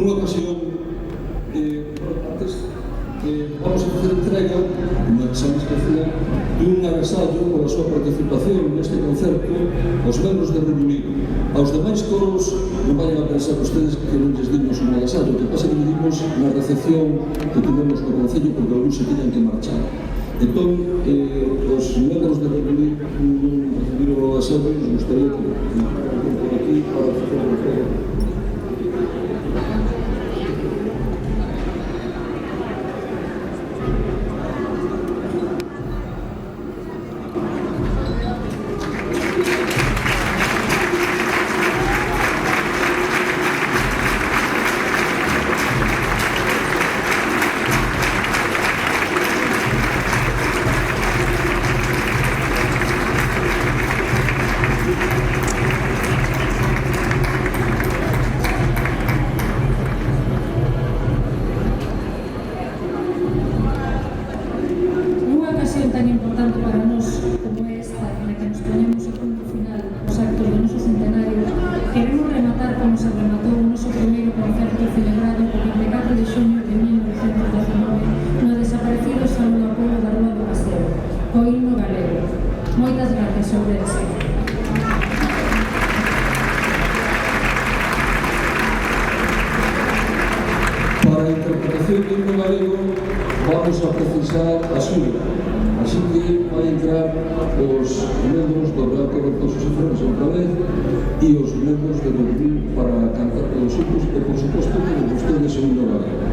nunha ocasión antes vamos a facer entrega unha xa especial dun agasallo pola súa participación neste concerto aos membros de Reino Unido. Aos demais coros non vayan a pensar ustedes que non lles dimos un agasallo, que pasa que lles dimos na recepción que tivemos no Concello porque algúns se tiñan que marchar. Entón, os membros de Reino Unido non recibiron o agasallo, nos gustaría que por aquí para facer o entrega. Tan importante para nós como esta, na que nos poñemos o punto final os actos do noso centenario, queremos rematar como se rematou o noso primeiro concerto celebrado o 24 de xuño de 1919 no desaparecido San Leopoldo da Rúa do Paseo, co himno galego. Moitas gracias, Ourense. Para a interpretación do himno galego vamos a precisar a súa. Así que vai entrar os membros do Real Coro de Tosos e Flores outra vez e os membros de Dormir para cantar todos juntos e, por suposto, que ustedes o himno galego.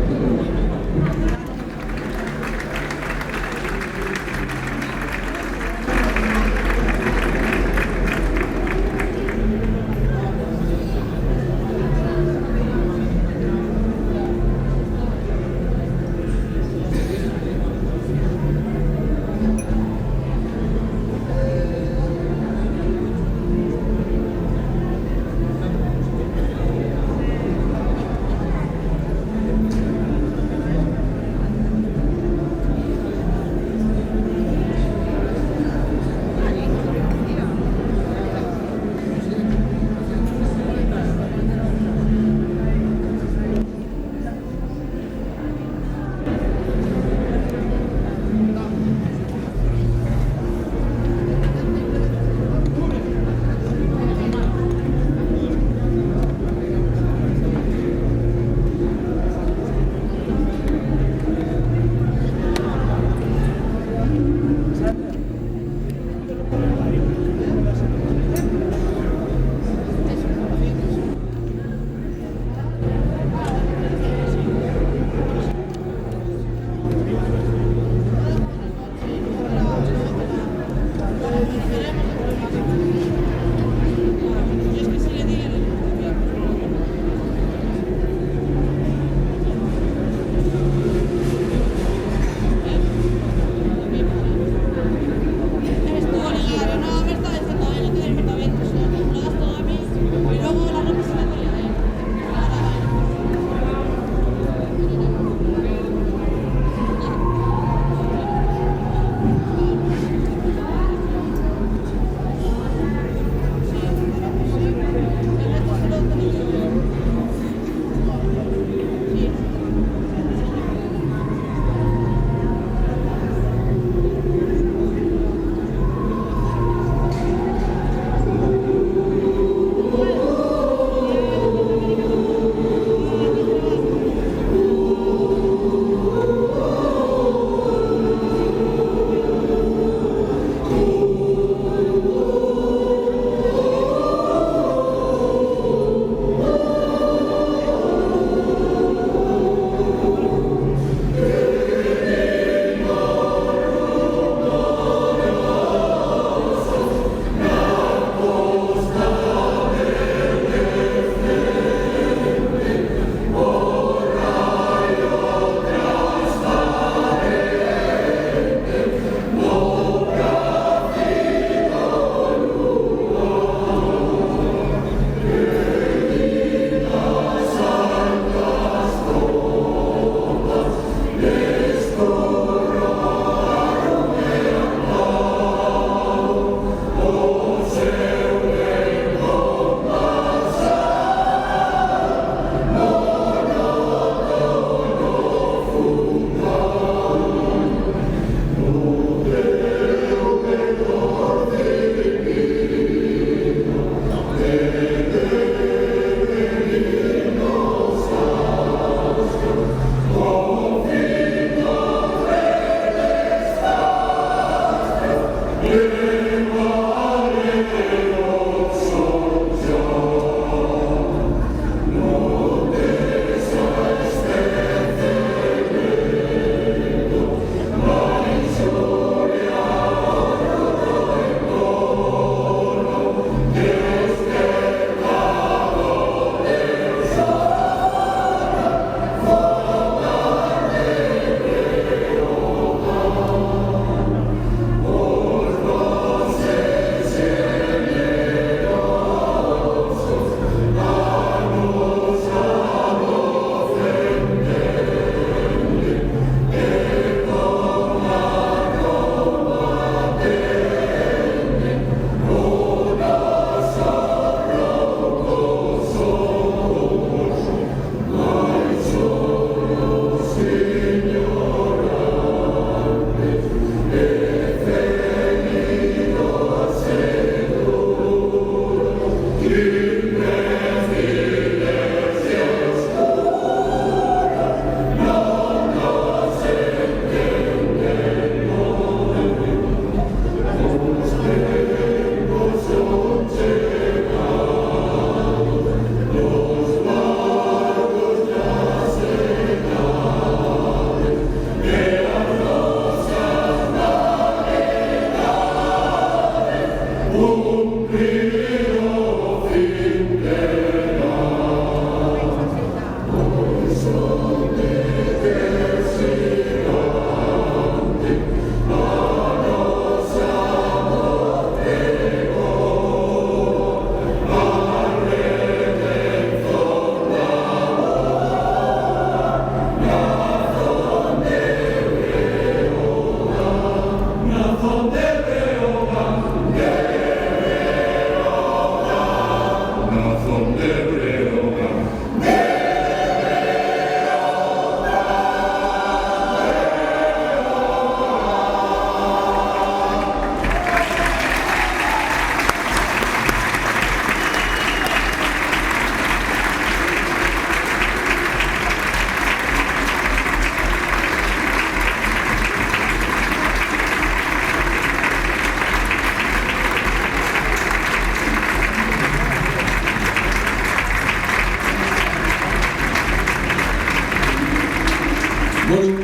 Bueno,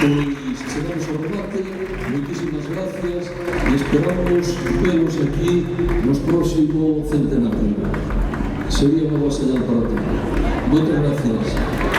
pois chegamos ao remate, moitísimas gracias e esperamos velos aquí nos próximo centenario. Sería unha boa señal para ti. Moitas gracias.